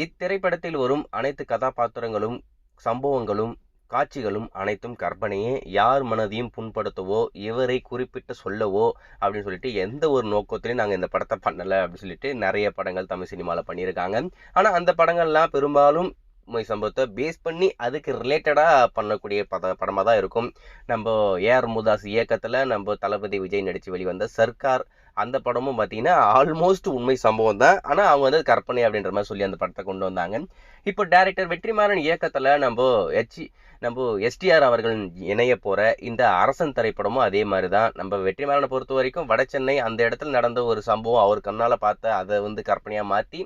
இத்திரைப்படத்தில் வரும் அனைத்து கதாபாத்திரங்களும், சம்பவங்களும், காட்சிகளும் அனைத்தும் கற்பனையே. யார் மனதையும் புண்படுத்தவோ, இவரை குறிப்பிட்டு சொல்லவோ அப்படின்னு சொல்லிட்டு எந்த ஒரு நோக்கத்திலையும் நாங்கள் இந்த படத்தை பண்ணலை அப்படின்னு சொல்லிட்டு நிறைய படங்கள் தமிழ் சினிமாவில் பண்ணியிருக்காங்க. ஆனால் அந்த படங்கள்லாம் பெரும்பாலும் உண்மை சம்பவத்தை பேஸ் பண்ணி அதுக்கு ரிலேட்டடாக பண்ணக்கூடிய படமாக தான் இருக்கும். நம்ம ஏஆர் முருகதாஸ் இயக்கத்தில் நம்ம தளபதி விஜய் நடித்து வெளிவந்த சர்க்கார் அந்த படமும் பார்த்தீங்கன்னா ஆல்மோஸ்ட் உண்மை சம்பவம் தான். ஆனால் அவங்க வந்து கற்பனை அப்படின்ற மாதிரி சொல்லி அந்த படத்தை கொண்டு வந்தாங்க. இப்போ டைரக்டர் வெற்றிமாறன் இயக்கத்தில் நம்ம எஸ்டிஆர் அவர்கள் இணைய போகிற இந்த அரசன் திரைப்படமும் அதே மாதிரி தான். நம்ம வெற்றிமாறனை பொறுத்த வரைக்கும் வட சென்னை அந்த இடத்துல நடந்த ஒரு சம்பவம் அவர் கண்ணால் பார்த்த அதை வந்து கற்பனையாக மாற்றி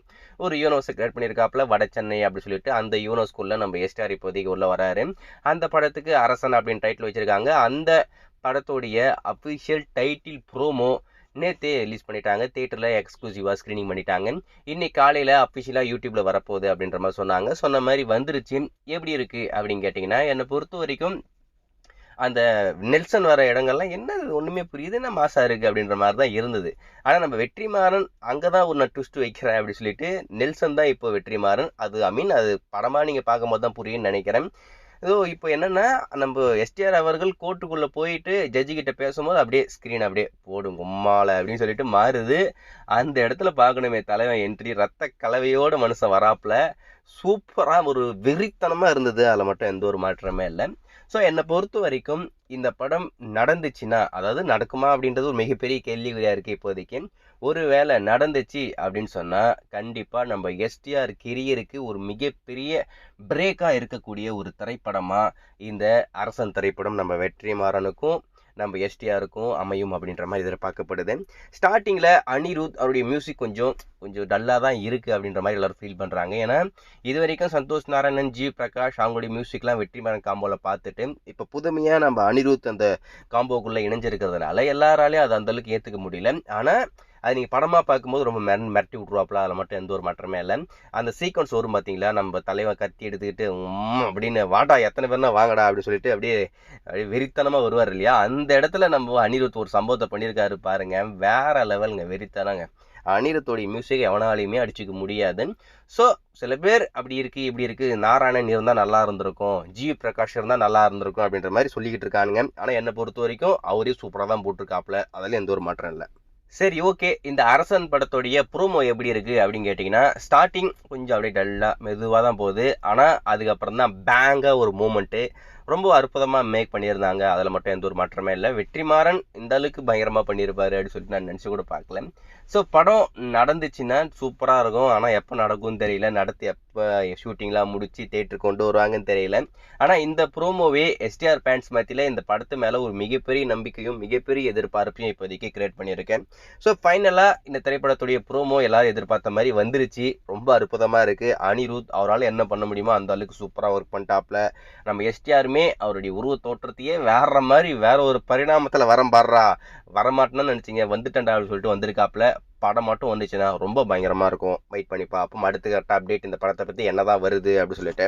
ஒரு யூனிவர்ஸை கிரியேட் பண்ணியிருக்காப்புல வட சென்னை அப்படின்னு சொல்லிட்டு அந்த யூனிவர்ஸ்குள்ளே நம்ம எஸ்டிஆர் இப்போதைக்கு உள்ள வராரு. அந்த படத்துக்கு அரசன் அப்படின்னு டைட்டில் வச்சுருக்காங்க. அந்த படத்துடைய அஃபிஷியல் டைட்டில் ப்ரோமோ நேற்றே ரிலீஸ் பண்ணிட்டாங்க. தியேட்டரில் எக்ஸ்க்ளூசிவாக ஸ்க்ரீனிங் பண்ணிட்டாங்க. இன்னைக்கு காலையில் அஃபிஷியலாக யூடியூப்பில் வரப்போகுது அப்படின்ற மாதிரி சொன்னாங்க. சொன்ன மாதிரி வந்துருச்சு. எப்படி இருக்குது அப்படின்னு கேட்டிங்கன்னா, என்னை பொறுத்த வரைக்கும் அந்த நெல்சன் வர இடங்கள்லாம் என்ன ஒன்றுமே புரியுது, என்ன மாசா இருக்குது அப்படின்ற மாதிரி தான் இருந்தது. ஆனால் நம்ம வெற்றிமாறன் அங்கே தான் ஒரு நான் ட்விஸ்ட் வைக்கிறேன் அப்படின்னு சொல்லிட்டு நெல்சன் தான் இப்போ வெற்றிமாறன். அது அது படமாக நீங்கள் பார்க்கும்போது தான் புரியும்னு நினைக்கிறேன். இப்போ என்னன்னா நம்ம எஸ்டிஆர் அவர்கள் கோர்ட்டுக்குள்ள போயிட்டு ஜட்ஜி கிட்ட பேசும்போது அப்படியே ஸ்கிரீன் அப்படியே போடும் கும்மால அப்படின்னு சொல்லிட்டு மாறுது. அந்த இடத்துல பார்க்கணுமே தலைவன் என்ட்ரி ரத்த கலவையோட மனுஷன் வராப்புல சூப்பரா ஒரு வெறித்தனமா இருந்தது. அதில் மட்டும் எந்த ஒரு மாற்றமே இல்லை. ஸோ என்னை பொறுத்த வரைக்கும் இந்த படம் நடந்துச்சுன்னா, அதாவது நடக்குமா அப்படின்றது ஒரு மிகப்பெரிய கேள்விக்குறியா இருக்கு இப்போதைக்கு. ஒருவேளை நடந்துச்சு அப்படின்னு சொன்னா கண்டிப்பா நம்ம எஸ்டிஆர் கெரியருக்கு ஒரு மிகப்பெரிய பிரேக்கா இருக்கக்கூடிய ஒரு திரைப்படமா இந்த அரசன் திரைப்படம் நம்ம வெற்றிமாறனுக்கும் நம்ம எஸ்டிஆருக்கும் அமையும் அப்படின்ற மாதிரி எதிர்பார்க்கப்படுது. ஸ்டார்டிங்கில் அனிருத் அவருடைய மியூசிக் கொஞ்சம் டல்லாக தான் இருக்குது அப்படின்ற மாதிரி எல்லோரும் ஃபீல் பண்ணுறாங்க. ஏன்னா இது வரைக்கும் சந்தோஷ் நாராயணன், ஜி பிரகாஷ் அவங்களுடைய மியூசிக்லாம் வெற்றிமாறன் காம்போவில் பார்த்துட்டு இப்போ புதுமையாக நம்ம அனிருத் அந்த காம்போக்குள்ளே இணைஞ்சிருக்கிறதுனால எல்லாராலையும் அது அந்தளவுக்கு ஏற்றுக்க முடியல. ஆனால் அது நீங்கள் படமாக பார்க்கும்போது ரொம்ப மிரட்டி விட்ருவாப்புல. அதில் மட்டும் எந்த ஒரு மாற்றமே இல்லை. அந்த சீக்வன்ஸ் வரும் பார்த்தீங்களா, நம்ம தலைவன் கத்தி எடுத்துக்கிட்டு அப்படின்னு வாடா எத்தனை பேர்னா வாங்கடா அப்படின்னு சொல்லிட்டு அப்படியே வெறித்தனமாக வருவார் இல்லையா, அந்த இடத்துல நம்ம அனிருத் ஒரு சம்பவத்தை பண்ணியிருக்காரு பாருங்க, வேற லெவலுங்க, வெறித்தனங்க. அனிருத்தோடைய மியூசிக் எவனாலையுமே அடிச்சுக்க முடியாது. ஸோ சில பேர் அப்படி இருக்குது இப்படி இருக்குது, நாராயணன் இருந்தால் நல்லா இருந்திருக்கும், ஜி பிரகாஷ் இருந்தால் நல்லா இருந்திருக்கும் அப்படின்ற மாதிரி சொல்லிக்கிட்டு இருக்கானுங்க. ஆனால் என்னை பொறுத்த வரைக்கும் அவரே சூப்பராக தான் போட்டிருக்காப்புல. அதில் எந்த ஒரு மாற்றம் இல்லை. சரி, ஓகே. இந்த அரசன் படத்துடைய ப்ரோமோ எப்படி இருக்குது அப்படின்னு கேட்டிங்கன்னா, ஸ்டார்டிங் கொஞ்சம் அப்படியே டல்லாக மெதுவாக தான் போகுது. ஆனால் அதுக்கப்புறம் தான் பேங்காக ஒரு மூமெண்ட்டு ரொம்ப அற்புதமாக மேக் பண்ணியிருந்தாங்க. அதில் மட்டும் எந்த ஒரு மாற்றமே இல்லை. வெற்றிமாறன் இந்த அளவுக்கு பயங்கரமாக பண்ணியிருப்பாரு அப்படின்னு சொல்லிட்டு நான் நினச்சி கூட பார்க்கல. ஸோ படம் நடந்துச்சுன்னா சூப்பராக இருக்கும். ஆனால் எப்போ நடக்கும்னு தெரியல, நடத்தி எப்போ ஷூட்டிங்லாம் முடித்து தேட்டருக்கு கொண்டு வருவாங்கன்னு தெரியல. ஆனால் இந்த ப்ரோமோவே எஸ்டிஆர் ஃபேன்ஸ் மத்தியில் இந்த படத்து மேலே ஒரு மிகப்பெரிய நம்பிக்கையும் மிகப்பெரிய எதிர்பார்ப்பையும் இப்போதைக்கு கிரியேட் பண்ணியிருக்கேன். ஸோ ஃபைனலாக இந்த திரைப்படத்துடைய ப்ரோமோ எல்லாரும் எதிர்பார்த்த மாதிரி வந்துருச்சு. ரொம்ப அற்புதமாக இருக்குது. அனிருத் அவரால் என்ன பண்ண முடியுமோ அந்த அளவுக்கு சூப்பராக ஒர்க் பண்ணிட்டாப்ல. நம்ம எஸ்டிஆருமே அவருடைய உருவ தோற்றத்தையே வேற மாதிரி வேற ஒரு பரிணாமத்தில் வரமாட்டேன்னு நினச்சிங்க, வந்துட்டேன்டா அப்படின்னு சொல்லிட்டு வந்திருக்காப்புல. படம் மட்டும் வந்துச்சுன்னா ரொம்ப பயங்கரமாக இருக்கும். வெயிட் பண்ணி பார்ப்போம். அடுத்த கட்ட அப்டேட் இந்த படத்தை பற்றி என்னதான் வருது அப்படின்னு சொல்லிட்டு.